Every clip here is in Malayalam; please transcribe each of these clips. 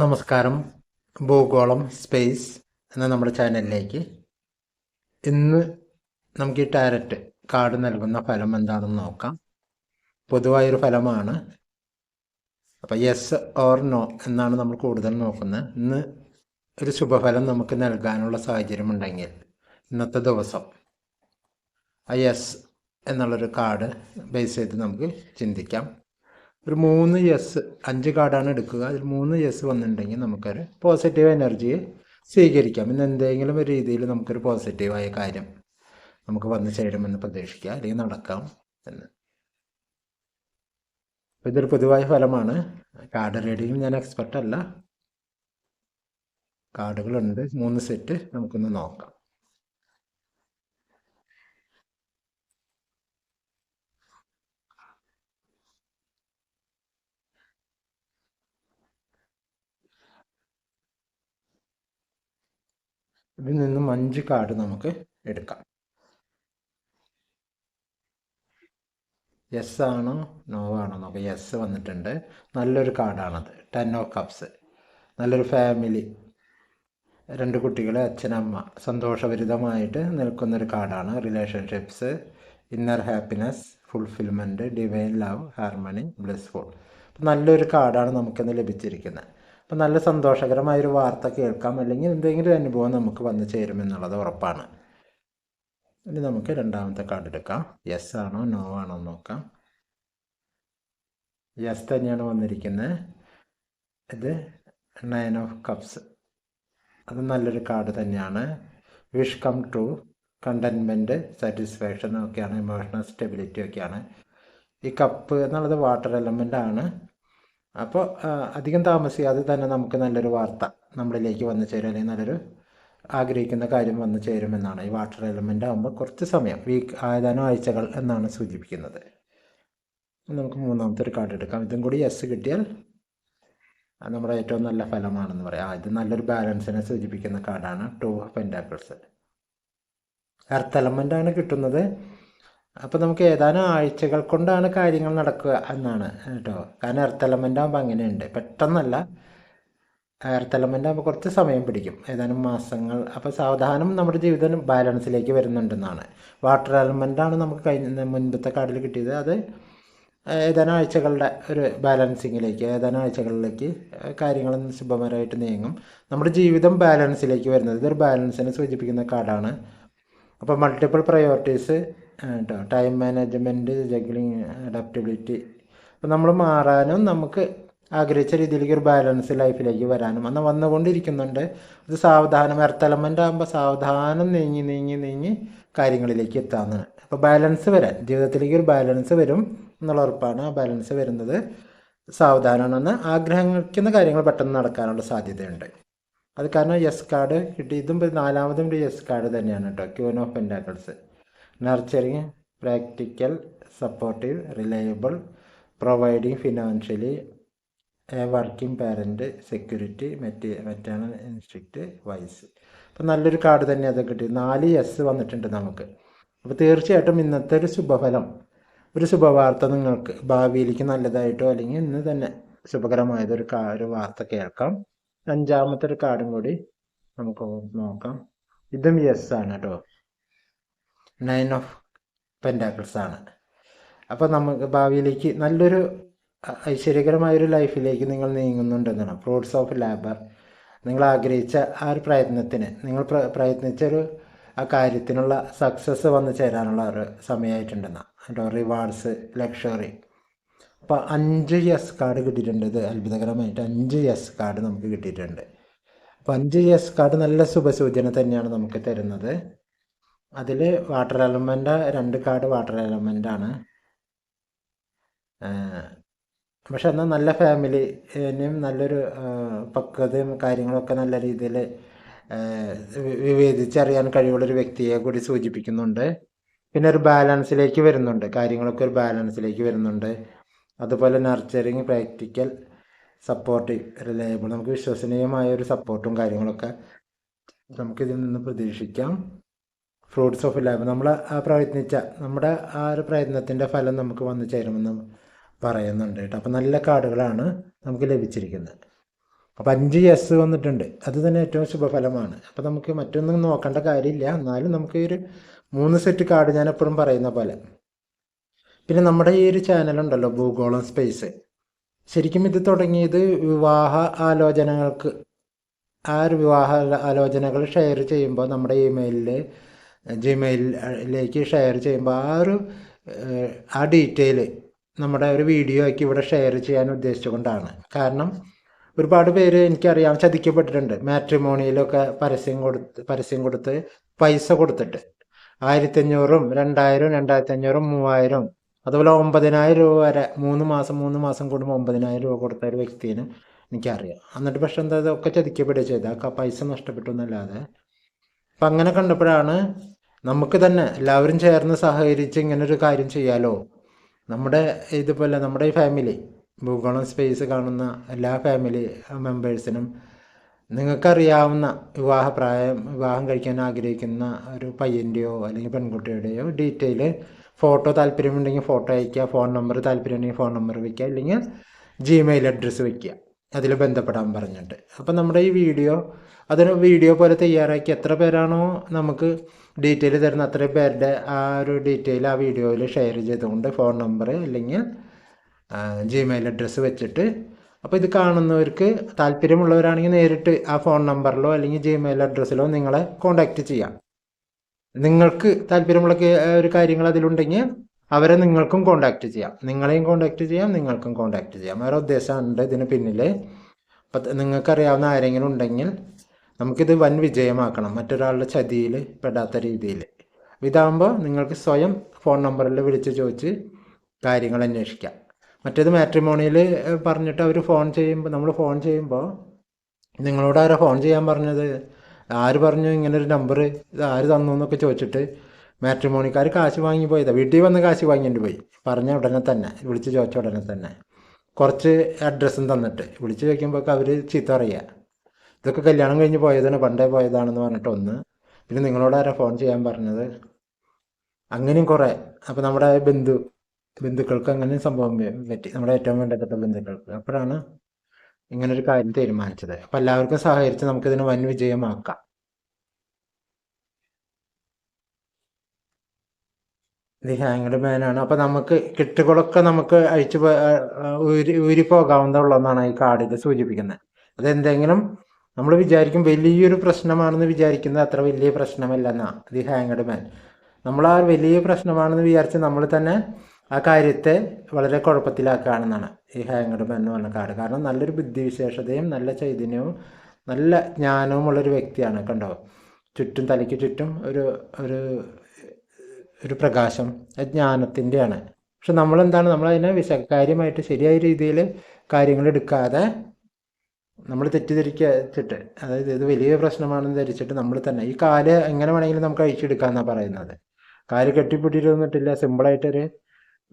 നമസ്കാരം. ഭൂഗോളം സ്പേസ് എന്ന നമ്മുടെ ചാനലിലേക്ക് ഇന്ന് നമുക്ക് ഈ ടാരറ്റ് കാർഡ് നൽകുന്ന ഫലം എന്താണെന്ന് നോക്കാം. പൊതുവായൊരു ഫലമാണ്. അപ്പോൾ യെസ് ഓർ നോ എന്നാണ് നമ്മൾ കൂടുതൽ നോക്കുന്നത്. ഇന്ന് ഒരു ശുഭഫലം നമുക്ക് നൽകാനുള്ള സാഹചര്യമുണ്ടെങ്കിൽ ഇന്നത്തെ ദിവസം ആ യെസ് എന്നുള്ളൊരു കാർഡ് ബേസ് ചെയ്ത് നമുക്ക് ചിന്തിക്കാം. ഒരു 3 യെസ്, 5 കാർഡാണ് എടുക്കുക. അതിൽ 3 യെസ് വന്നിട്ടുണ്ടെങ്കിൽ നമുക്കൊരു പോസിറ്റീവ് എനർജിയെ സ്വീകരിക്കാം. ഇന്ന് എന്തെങ്കിലും ഒരു രീതിയിൽ നമുക്കൊരു പോസിറ്റീവായ കാര്യം നമുക്ക് വന്നു ചേരുമെന്ന് പ്രതീക്ഷിക്കാം, അല്ലെങ്കിൽ നടക്കാം എന്ന്. ഇതൊരു പൊതുവായ ഫലമാണ്. കാർഡ് റീഡിങ്ങിൽ ഞാൻ എക്സ്പെർട്ട് അല്ല. കാർഡുകളുണ്ട്, 3 സെറ്റ്. നമുക്കൊന്ന് നോക്കാം. ഇതിൽ നിന്നും 5 കാർഡ് നമുക്ക് എടുക്കാം. യെസ് ആണോ നോ ആണോ നോക്കാം. യെസ് വന്നിട്ടുണ്ട്. നല്ലൊരു കാർഡാണത്. 10 ഓഫ് കപ്സ്. നല്ലൊരു ഫാമിലി, 2 കുട്ടികൾ, അച്ഛനമ്മ, സന്തോഷഭരിതമായിട്ട് നിൽക്കുന്നൊരു കാർഡാണ്. Relationships, inner happiness, fulfilment, divine love, harmony, blissful. അപ്പം നല്ലൊരു കാർഡാണ് നമുക്കിന്ന് ലഭിച്ചിരിക്കുന്നത്. അപ്പം നല്ല സന്തോഷകരമായൊരു വാർത്ത കേൾക്കാം, അല്ലെങ്കിൽ എന്തെങ്കിലും ഒരു അനുഭവം നമുക്ക് വന്നു ചേരുമെന്നുള്ളത് ഉറപ്പാണ്. ഇനി നമുക്ക് രണ്ടാമത്തെ കാർഡ് എടുക്കാം. യെസ് ആണോ നോ ആണോ നോക്കാം. യെസ് തന്നെയാണ് വന്നിരിക്കുന്നത്. ഇത് 9 ഓഫ് കപ്സ്. അത് നല്ലൊരു കാർഡ് തന്നെയാണ്. Wish come true, contentment, satisfaction ഒക്കെയാണ്, ഇമോഷണൽ സ്റ്റെബിലിറ്റി ഒക്കെയാണ്. ഈ കപ്പ് എന്നുള്ളത് വാട്ടർ എലമെൻ്റ് ആണ്. അപ്പോൾ അധികം താമസിയാതെ തന്നെ നമുക്ക് നല്ലൊരു വാർത്ത നമ്മളിലേക്ക് വന്നു ചേരും, അല്ലെങ്കിൽ നല്ലൊരു ആഗ്രഹിക്കുന്ന കാര്യം വന്നു ചേരുമെന്നാണ്. ഈ വാട്ടർ എലമെൻ്റ് ആകുമ്പോൾ കുറച്ച് സമയം, വീക്ക്, ഏതാനും ആഴ്ചകൾ എന്നാണ് സൂചിപ്പിക്കുന്നത്. നമുക്ക് മൂന്നാമത്തെ ഒരു കാർഡ് എടുക്കാം. ഇതും കൂടി യെസ് കിട്ടിയാൽ നമ്മുടെ ഏറ്റവും നല്ല ഫലമാണെന്ന് പറയാം. ഇത് നല്ലൊരു ബാലൻസിനെ സൂചിപ്പിക്കുന്ന കാർഡാണ്. 2 ഓഫ് പെൻറ്റാക്കിൾസ്. എർത്ത് എലമെൻ്റാണ് കിട്ടുന്നത്. അപ്പോൾ നമുക്ക് ഏതാനും ആഴ്ചകൾ കൊണ്ടാണ് കാര്യങ്ങൾ നടക്കുക എന്നാണ് കേട്ടോ. കാരണം എർത്ത് എലമെൻ്റ് ആകുമ്പോൾ അങ്ങനെയുണ്ട്, പെട്ടെന്നല്ല. എർത്ത് എലമെൻ്റ് ആകുമ്പോൾ കുറച്ച് സമയം പിടിക്കും, ഏതാനും മാസങ്ങൾ. അപ്പോൾ സാവധാനം നമ്മുടെ ജീവിതം ബാലൻസിലേക്ക് വരുന്നുണ്ടെന്നാണ്. വാട്ടർ എലമെൻ്റാണ് നമുക്ക് മുൻപത്തെ കാർഡിൽ കിട്ടിയത്. അത് ഏതാനും ആഴ്ചകളുടെ ഒരു ബാലൻസിങ്ങിലേക്ക്, ഏതാനും ആഴ്ചകളിലേക്ക് കാര്യങ്ങൾ ശുഭകരമായിട്ട് നീങ്ങും. നമ്മുടെ ജീവിതം ബാലൻസിലേക്ക് വരുന്നത്, ഇതൊരു ബാലൻസിനെ സൂചിപ്പിക്കുന്ന കാർഡാണ്. അപ്പോൾ മൾട്ടിപ്പിൾ പ്രയോറിറ്റീസ് കേട്ടോ, ടൈം മാനേജ്മെൻറ്റ്, ജഗ്ലിങ്, അഡാപ്റ്റബിലിറ്റി. അപ്പോൾ നമ്മൾ മാറാനും നമുക്ക് ആഗ്രഹിച്ച രീതിയിലേക്ക് ഒരു ബാലൻസ് ലൈഫിലേക്ക് വരാനും അന്ന് വന്നുകൊണ്ടിരിക്കുന്നുണ്ട്. ഇത് സാവധാനം, എർത്ത് എലമെൻ്റ് ആകുമ്പോൾ സാവധാനം നീങ്ങി നീങ്ങി നീങ്ങി കാര്യങ്ങളിലേക്ക് എത്താമെന്നാണ്. അപ്പോൾ ബാലൻസ് വരാൻ, ജീവിതത്തിലേക്ക് ഒരു ബാലൻസ് വരും എന്നുള്ള ഉറപ്പാണ്. ആ ബാലൻസ് വരുന്നത് സാവധാനമാണെന്ന് ആഗ്രഹിക്കുന്ന കാര്യങ്ങൾ പെട്ടെന്ന് നടക്കാനുള്ള സാധ്യതയുണ്ട്. അത് കാരണം യെസ് കാർഡ് കിട്ടി. ഇതും നാലാമതും ഒരു യെസ് കാർഡ് തന്നെയാണ് കേട്ടോ. Queen of pentacles. Nurturing, practical, supportive, reliable, providing financially, working parent, security, maternal instinct, wise. അപ്പോൾ നല്ലൊരു കാർഡ് തന്നെ അത് കിട്ടി. 4 യെസ് വന്നിട്ടുണ്ട് നമുക്ക്. അപ്പോൾ തീർച്ചയായിട്ടും ഇന്നത്തെ ഒരു ശുഭഫലം, ഒരു ശുഭവാർത്ത നിങ്ങൾക്ക് ഭാവിയിലേക്ക് നല്ലതായിട്ടോ അല്ലെങ്കിൽ ഇന്ന് തന്നെ ശുഭകരമായതൊരു ഒരു വാർത്ത കേൾക്കാം. 5-മത്തെ ഒരു കാർഡും കൂടി നമുക്ക് നോക്കാം. ഇതും യെസ് ആണ് കേട്ടോ. 9 ഓഫ് പെൻറ്റാക്കിൾസ് ആണ്. അപ്പോൾ നമുക്ക് ഭാവിയിലേക്ക് നല്ലൊരു ഐശ്വര്യകരമായൊരു ലൈഫിലേക്ക് നിങ്ങൾ നീങ്ങുന്നുണ്ടെന്നാണ്. Fruits of labour. നിങ്ങൾ ആഗ്രഹിച്ച ആ ഒരു പ്രയത്നത്തിന്, നിങ്ങൾ പ്രയത്നിച്ചൊരു ആ കാര്യത്തിനുള്ള സക്സസ് വന്നു ചേരാനുള്ള ഒരു സമയമായിട്ടുണ്ടെന്നാണ് കേട്ടോ. Rewards, luxury. അപ്പോൾ 5 യെസ് കാർഡ് കിട്ടിയിട്ടുണ്ട്. ഇത് അത്ഭുതകരമായിട്ട് 5 യെസ് കാർഡ് നമുക്ക് കിട്ടിയിട്ടുണ്ട്. അപ്പോൾ 5 യെസ് കാർഡ് നല്ല ശുഭസൂചന തന്നെയാണ് നമുക്ക് തരുന്നത്. അതിൽ വാട്ടർ എലമെൻ്റ്, 2 കാർഡ് വാട്ടർ എലമെൻ്റാണ്. പക്ഷെ എന്നാൽ നല്ല ഫാമിലിനും നല്ലൊരു പക്വതയും കാര്യങ്ങളൊക്കെ നല്ല രീതിയിൽ വിവേചിച്ചറിയാൻ കഴിവുള്ളൊരു വ്യക്തിയെ കൂടി സൂചിപ്പിക്കുന്നുണ്ട്. പിന്നെ ഒരു ബാലൻസിലേക്ക് വരുന്നുണ്ട്, കാര്യങ്ങളൊക്കെ ഒരു ബാലൻസിലേക്ക് വരുന്നുണ്ട്. അതുപോലെ നർച്ചറിങ്, പ്രാക്ടിക്കൽ, സപ്പോർട്ടീവ്, റിലയബിൾ. നമുക്ക് വിശ്വസനീയമായ ഒരു സപ്പോർട്ടും കാര്യങ്ങളൊക്കെ നമുക്കിതിൽ നിന്ന് പ്രതീക്ഷിക്കാം. Fruits of lab. നമ്മൾ പ്രയത്നിച്ച നമ്മുടെ ആ ഒരു പ്രയത്നത്തിൻ്റെ ഫലം നമുക്ക് വന്നു ചേരുമെന്ന് പറയുന്നുണ്ട് കേട്ടോ. അപ്പോൾ നല്ല കാർഡുകളാണ് നമുക്ക് ലഭിച്ചിരിക്കുന്നത്. അപ്പോൾ 5 യെസ് വന്നിട്ടുണ്ട്. അത് തന്നെ ഏറ്റവും ശുഭഫലമാണ്. അപ്പോൾ നമുക്ക് മറ്റൊന്നും നോക്കേണ്ട കാര്യമില്ല. എന്നാലും നമുക്ക് ഒരു 3 സെറ്റ് കാർഡ് ഞാൻ എപ്പോഴും പറയുന്ന പോലെ. പിന്നെ നമ്മുടെ ഈ ഒരു ചാനലുണ്ടല്ലോ ഭൂഗോളം സ്പേസ്, ശരിക്കും ഇത് തുടങ്ങിയത് വിവാഹ ആലോചനകൾക്ക്, ആ ഒരു വിവാഹ ആലോചനകൾ ഷെയർ ചെയ്യുമ്പോൾ നമ്മുടെ ജിമെയിലിലേക്ക് ഷെയർ ചെയ്യുമ്പോൾ ആ ഡീറ്റെയിൽ നമ്മുടെ ഒരു വീഡിയോ ആക്കി ഇവിടെ ഷെയർ ചെയ്യാൻ ഉദ്ദേശിച്ചുകൊണ്ടാണ്. കാരണം ഒരുപാട് പേര് എനിക്കറിയാം ചതിക്കപ്പെട്ടിട്ടുണ്ട്. മാട്രിമോണിയിലൊക്കെ പരസ്യം കൊടുത്ത് പൈസ കൊടുത്തിട്ട് 1500, 2000, 2500, 3000, അതുപോലെ 9000 രൂപ വരെ 3 മാസം കൂടുമ്പോൾ 9000 രൂപ കൊടുത്ത ഒരു വ്യക്തിന് എനിക്കറിയാം. എന്നിട്ട് പക്ഷെ എന്താ ഒക്കെ ചതിക്കപ്പെടുക ചെയ്ത പൈസ നഷ്ടപ്പെട്ടു എന്നല്ലാതെ. അപ്പം അങ്ങനെ കണ്ടപ്പോഴാണ് നമുക്ക് തന്നെ എല്ലാവരും ചേർന്ന് സഹകരിച്ച് ഇങ്ങനൊരു കാര്യം ചെയ്യാലോ. ഇതുപോലെ നമ്മുടെ ഈ ഫാമിലി ഭൂഗോളം സ്പേസ് കാണുന്ന എല്ലാ ഫാമിലി മെമ്പേഴ്സിനും നിങ്ങൾക്കറിയാവുന്ന വിവാഹം കഴിക്കാൻ ആഗ്രഹിക്കുന്ന ഒരു പയ്യൻ്റെയോ അല്ലെങ്കിൽ പെൺകുട്ടിയുടെയോ ഡീറ്റെയിൽ ഫോട്ടോ താല്പര്യമുണ്ടെങ്കിൽ ഫോട്ടോ അയയ്ക്കുക, ഫോൺ നമ്പർ താല്പര്യമുണ്ടെങ്കിൽ ഫോൺ നമ്പർ വയ്ക്കുക, അല്ലെങ്കിൽ ജിമെയിൽ അഡ്രസ്സ് വയ്ക്കുക, അതിൽ ബന്ധപ്പെടാൻ പറഞ്ഞിട്ട്. അപ്പം നമ്മുടെ ഈ വീഡിയോ പോലെ തയ്യാറാക്കി എത്ര പേരാണോ നമുക്ക് ഡീറ്റെയിൽ തരുന്ന അത്രയും പേരുടെ ആ ഒരു ഡീറ്റെയിൽ ആ വീഡിയോയിൽ ഷെയർ ചെയ്തുകൊണ്ട് ഫോൺ നമ്പർ അല്ലെങ്കിൽ ജിമെയിൽ അഡ്രസ്സ് വെച്ചിട്ട്, അപ്പോൾ ഇത് കാണുന്നവർക്ക് താല്പര്യമുള്ളവരാണെങ്കിൽ നേരിട്ട് ആ ഫോൺ നമ്പറിലോ അല്ലെങ്കിൽ ജിമെയിൽ അഡ്രസ്സിലോ നിങ്ങളെ കോൺടാക്റ്റ് ചെയ്യാം. നിങ്ങൾക്ക് താല്പര്യമുള്ള ഒരു കാര്യങ്ങൾ അതിലുണ്ടെങ്കിൽ അവരെ നിങ്ങൾക്കും കോൺടാക്റ്റ് ചെയ്യാം, നിങ്ങളെയും കോൺടാക്റ്റ് ചെയ്യാം, നിങ്ങൾക്കും കോൺടാക്റ്റ് ചെയ്യാം. വേറെ ഉദ്ദേശമുണ്ട് ഇതിന് പിന്നിൽ. അപ്പം നിങ്ങൾക്കറിയാവുന്ന ആരെങ്കിലും ഉണ്ടെങ്കിൽ നമുക്കിത് വൻ വിജയമാക്കണം, മറ്റൊരാളുടെ ചതിയിൽ പെടാത്ത രീതിയിൽ. ഇതാകുമ്പോൾ നിങ്ങൾക്ക് സ്വയം ഫോൺ നമ്പറിൽ വിളിച്ച് ചോദിച്ച് കാര്യങ്ങൾ അന്വേഷിക്കാം. മറ്റേത് മാട്രിമോണിയിൽ പറഞ്ഞിട്ട് അവർ നമ്മൾ ഫോൺ ചെയ്യുമ്പോൾ നിങ്ങളോട് ആരാ ഫോൺ ചെയ്യാൻ പറഞ്ഞത്, ആര് പറഞ്ഞു ഇങ്ങനൊരു നമ്പർ, ഇത് ആര് തന്നു എന്നൊക്കെ ചോദിച്ചിട്ട് മാട്രിമോണിക്കാർ കാശ് വാങ്ങി പോയതാണ്. വീട്ടിൽ വന്ന് കാശ് വാങ്ങിയിട്ട് പോയി, പറഞ്ഞ ഉടനെ തന്നെ, വിളിച്ച് ചോദിച്ച ഉടനെ തന്നെ കുറച്ച് അഡ്രസ്സും തന്നിട്ട് വിളിച്ച് ചോദിക്കുമ്പോൾ അവർ ചീത്ത പറയുക, ഇതൊക്കെ കല്യാണം കഴിഞ്ഞ് പോയതാണ്, പണ്ടേ പോയതാണെന്ന് പറഞ്ഞിട്ട് ഒന്ന്. പിന്നെ നിങ്ങളോട് ആരാ ഫോൺ ചെയ്യാൻ പറഞ്ഞത്, അങ്ങനെയും കുറേ. അപ്പോൾ നമ്മുടെ ബന്ധുക്കൾക്ക് അങ്ങനെ സംഭവം പറ്റി, നമ്മുടെ ഏറ്റവും വേണ്ടപ്പെട്ട ബന്ധുക്കൾക്ക്. അപ്പോഴാണ് ഇങ്ങനൊരു കാര്യം തീരുമാനിച്ചത്. അപ്പം എല്ലാവർക്കും സഹകരിച്ച് നമുക്കിതിന് വൻ വിജയമാക്കാം. ഇത് ഹാങ്ഡ് മാനാണ്. അപ്പം നമുക്ക് കിട്ടുകളൊക്കെ നമുക്ക് ഊരി പോകാവുന്നതാണ് ഈ കാർഡിൽ സൂചിപ്പിക്കുന്നത്. അതെന്തെങ്കിലും നമ്മൾ വിചാരിക്കും വലിയൊരു പ്രശ്നമാണെന്ന് വിചാരിക്കുന്നത് അത്ര വലിയ പ്രശ്നമല്ലെന്നാണ് ഇത് ഹാങ്ഡ് മാൻ. നമ്മൾ ആ വലിയ പ്രശ്നമാണെന്ന് വിചാരിച്ച് നമ്മൾ തന്നെ ആ കാര്യത്തെ വളരെ കുഴപ്പത്തിലാക്കുകയാണെന്നാണ് ഈ ഹാങ്ഡ് മാൻ എന്ന് പറഞ്ഞ കാർഡ്. കാരണം നല്ലൊരു ബുദ്ധിവിശേഷതയും നല്ല ചൈതന്യവും നല്ല ജ്ഞാനവും ഉള്ളൊരു വ്യക്തിയാണ്. കണ്ടോ, തലയ്ക്ക് ചുറ്റും ഒരു പ്രകാശം, ജ്ഞാനത്തിൻ്റെയാണ്. പക്ഷെ നമ്മളതിനെ കാര്യമായിട്ട് ശരിയായ രീതിയിൽ കാര്യങ്ങൾ എടുക്കാതെ നമ്മൾ തെറ്റിദ്ധരിച്ചിട്ട്, അതായത് ഇത് വലിയ പ്രശ്നമാണെന്ന് ധരിച്ചിട്ട് നമ്മൾ തന്നെ ഈ കാല് എങ്ങനെ വേണമെങ്കിലും നമുക്ക് അഴിച്ചെടുക്കാമെന്നാണ് പറയുന്നത്. കാല് കെട്ടിപ്പിടിച്ചിട്ടൊന്നിട്ടില്ല, സിമ്പിളായിട്ടൊരു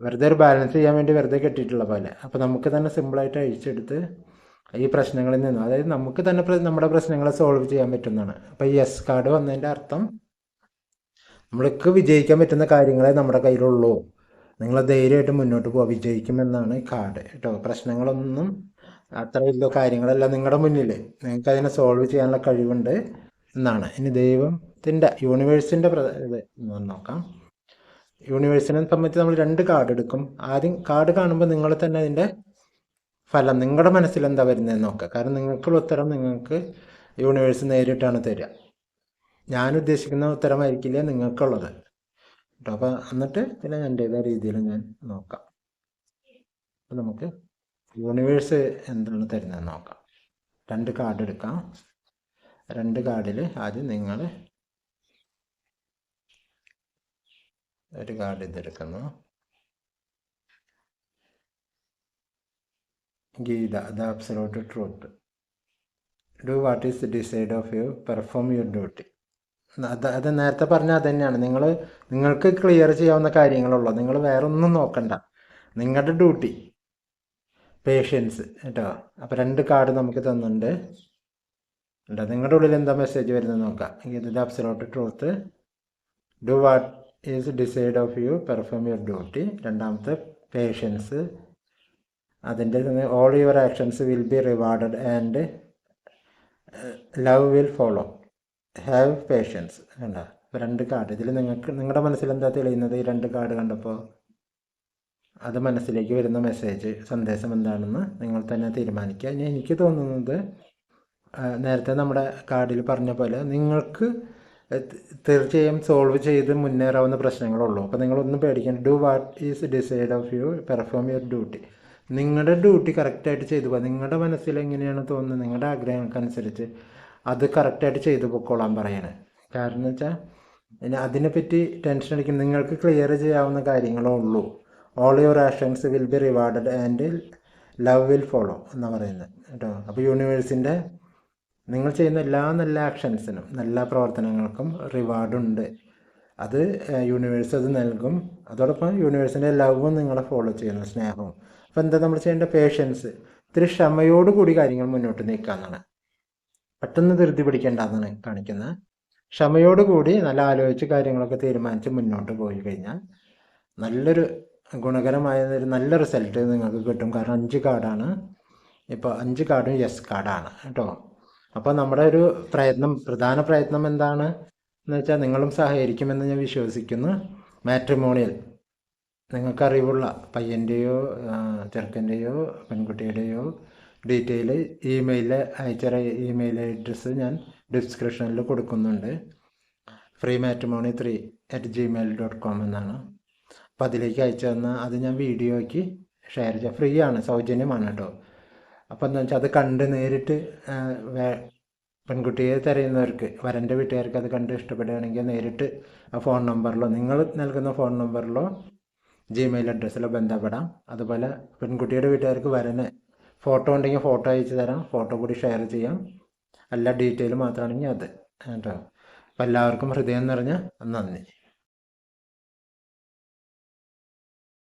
വെറുതെ ഒരു ബാലൻസ് ചെയ്യാൻ വേണ്ടി വെറുതെ കെട്ടിയിട്ടുള്ള പോലെ. അപ്പോൾ നമുക്ക് തന്നെ സിമ്പിളായിട്ട് അഴിച്ചെടുത്ത് ഈ പ്രശ്നങ്ങളിൽ നിന്നും, അതായത് നമുക്ക് തന്നെ നമ്മുടെ പ്രശ്നങ്ങളെ സോൾവ് ചെയ്യാൻ പറ്റുന്നതാണ്. അപ്പോൾ ഈ യെസ് കാർഡ് വന്നതിൻ്റെ അർത്ഥം നമ്മൾക്ക് വിജയിക്കാൻ പറ്റുന്ന കാര്യങ്ങളെ നമ്മുടെ കയ്യിലുള്ളൂ, നിങ്ങൾ ധൈര്യമായിട്ട് മുന്നോട്ട് പോകാൻ വിജയിക്കുമെന്നാണ് ഈ കാർഡ് കേട്ടോ. പ്രശ്നങ്ങളൊന്നും അത്ര വലിയ കാര്യങ്ങളെല്ലാം നിങ്ങളുടെ മുന്നിൽ, നിങ്ങൾക്ക് അതിനെ സോൾവ് ചെയ്യാനുള്ള കഴിവുണ്ട് എന്നാണ്. ഇനി ദൈവത്തിൻ്റെ യൂണിവേഴ്സിൻ്റെ ഇത് നോക്കാം. യൂണിവേഴ്സിനെ സംബന്ധിച്ച് നമ്മൾ 2 കാർഡ് എടുക്കും. ആദ്യം കാർഡ് കാണുമ്പോൾ നിങ്ങൾ തന്നെ അതിൻ്റെ ഫലം നിങ്ങളുടെ മനസ്സിൽ എന്താ വരുന്നതെന്ന് നോക്കുക. കാരണം നിങ്ങൾക്കുള്ള ഉത്തരം നിങ്ങൾക്ക് യൂണിവേഴ്സ് നേരിട്ടാണ് തരിക. ഞാൻ ഉദ്ദേശിക്കുന്ന ഉത്തരമായിരിക്കില്ല നിങ്ങൾക്കുള്ളത് കേട്ടോ. അപ്പോൾ എന്നിട്ട് പിന്നെ എൻ്റേതായ രീതിയിൽ ഞാൻ നോക്കാം. അപ്പോൾ നമുക്ക് യൂണിവേഴ്സ് എന്താണ് തരുന്നതെന്ന് നോക്കാം. 2 കാർഡ് എടുക്കാം. 2 കാർഡിൽ ആദ്യം നിങ്ങൾ ഒരു കാർഡ് ഇതെടുക്കുന്നു. Gita, the absolute truth. Do what is decide of you, perform your duty. അത് നേരത്തെ പറഞ്ഞാൽ അത് തന്നെയാണ്. നിങ്ങൾക്ക് ക്ലിയർ ചെയ്യാവുന്ന കാര്യങ്ങളുള്ളൂ, നിങ്ങൾ വേറെ ഒന്നും നോക്കണ്ട. നിങ്ങളുടെ ഡ്യൂട്ടി, പേഷ്യൻസ് കേട്ടോ. അപ്പോൾ 2 കാർഡ് നമുക്ക് തന്നിട്ടുണ്ട്. നിങ്ങളുടെ ഉള്ളിൽ എന്താ മെസ്സേജ് വരുന്നത് നോക്കാം. ഇത് absolute truth, do what is decide of you, perform your duty. രണ്ടാമത്തെ പേഷ്യൻസ്, അതിൻ്റെ all your actions will be rewarded and love will follow, have patience. കണ്ട രണ്ട് കാർഡ് ഇതിൽ നിങ്ങളുടെ മനസ്സിൽ എന്താ തെളിയുന്നത്? ഈ രണ്ട് കാർഡ് കണ്ടപ്പോൾ അത് മനസ്സിലേക്ക് വരുന്ന മെസ്സേജ് സന്ദേശം എന്താണെന്ന് നിങ്ങൾ തന്നെ തീരുമാനിക്കുക. ഇനി എനിക്ക് തോന്നുന്നത് നേരത്തെ നമ്മുടെ കാർഡിൽ പറഞ്ഞ പോലെ നിങ്ങൾക്ക് തീർച്ചയായും സോൾവ് ചെയ്ത് മുന്നേറാവുന്ന പ്രശ്നങ്ങളുള്ളൂ. അപ്പോൾ നിങ്ങളൊന്നും പേടിക്കണം. Do what is decide of you, perform your duty. നിങ്ങളുടെ ഡ്യൂട്ടി കറക്റ്റായിട്ട് ചെയ്തു പോകുക. നിങ്ങളുടെ മനസ്സിൽ എങ്ങനെയാണ് തോന്നുന്നത്, നിങ്ങളുടെ ആഗ്രഹങ്ങൾക്കനുസരിച്ച് അത് കറക്റ്റായിട്ട് ചെയ്തു പൊക്കോളാൻ പറയണേ. കാരണം എന്ന് വെച്ചാൽ ഇനി അതിനെപ്പറ്റി ടെൻഷൻ അടിക്കണം. നിങ്ങൾക്ക് ക്ലിയർ ചെയ്യാവുന്ന കാര്യങ്ങളേ ഉള്ളൂ. All your actions will be rewarded and love will follow എന്നാണ് പറയുന്നത് കേട്ടോ. അപ്പോൾ യൂണിവേഴ്സിൻ്റെ നിങ്ങൾ ചെയ്യുന്ന എല്ലാ നല്ല ആക്ഷൻസിനും, നല്ല പ്രവർത്തനങ്ങൾക്കും റിവാർഡുണ്ട്. അത് യൂണിവേഴ്സ് അത് നൽകും. അതോടൊപ്പം യൂണിവേഴ്സിൻ്റെ ലവും നിങ്ങളെ ഫോളോ ചെയ്യുന്നു, സ്നേഹവും. അപ്പോൾ എന്താ നമ്മൾ ചെയ്യേണ്ട? പേഷ്യൻസ്, ഇത്തിരി ക്ഷമയോടുകൂടി കാര്യങ്ങൾ മുന്നോട്ട് നീക്കാമെന്നാണ്. പെട്ടെന്ന് ധൃതി പിടിക്കേണ്ടെന്നാണ് കാണിക്കുന്നത്. ക്ഷമയോടുകൂടി നല്ല ആലോചിച്ച് കാര്യങ്ങളൊക്കെ തീരുമാനിച്ച് മുന്നോട്ട് പോയി കഴിഞ്ഞാൽ നല്ലൊരു ഗുണകരമായ ഒരു നല്ല റിസൾട്ട് നിങ്ങൾക്ക് കിട്ടും. കാരണം 5 കാർഡാണ്. ഇപ്പോൾ 5 കാർഡും യെസ് കാർഡാണ് കേട്ടോ. അപ്പോൾ നമ്മുടെ ഒരു പ്രധാന പ്രയത്നം എന്താണ് എന്ന് വെച്ചാൽ നിങ്ങളും സഹകരിക്കുമെന്ന് ഞാൻ വിശ്വസിക്കുന്നു. മാട്രിമോണിയൽ നിങ്ങൾക്കറിവുള്ള പയ്യൻ്റെയോ ചെറുക്കൻ്റെയോ പെൺകുട്ടിയുടെയോ ഡീറ്റെയിൽ ഇമെയിൽ അയച്ച ഇമെയിൽ അഡ്രസ്സ് ഞാൻ ഡിസ്ക്രിപ്ഷനിൽ കൊടുക്കുന്നുണ്ട്. freematrimony3@gmail.com എന്നാണ്. അപ്പോൾ അതിലേക്ക് അയച്ചു തന്നാൽ അത് ഞാൻ വീഡിയോയ്ക്ക് ഷെയർ ചെയ്യാം. ഫ്രീ ആണ്, സൗജന്യമാണ് കേട്ടോ. അപ്പോൾ എന്താ വെച്ചാൽ അത് കണ്ട് നേരിട്ട് പെൺകുട്ടിയെ തിരയുന്നവർക്ക്, വരൻ്റെ വീട്ടുകാർക്ക് അത് കണ്ട് ഇഷ്ടപ്പെടുകയാണെങ്കിൽ നേരിട്ട് ആ ഫോൺ നമ്പറിലോ നിങ്ങൾ നൽകുന്ന ഫോൺ നമ്പറിലോ ജിമെയിൽ അഡ്രസ്സിലോ ബന്ധപ്പെടാം. അതുപോലെ പെൺകുട്ടിയുടെ വീട്ടുകാർക്ക് വരന് ഫോട്ടോ ഉണ്ടെങ്കിൽ ഫോട്ടോ അയച്ചു തരാം, ഫോട്ടോ കൂടി ഷെയർ ചെയ്യാം. അല്ല ഡീറ്റെയിൽ മാത്രമാണെങ്കിൽ അത് കേട്ടോ. അപ്പോൾ എല്ലാവർക്കും ഹൃദയം നിറഞ്ഞ നന്ദി.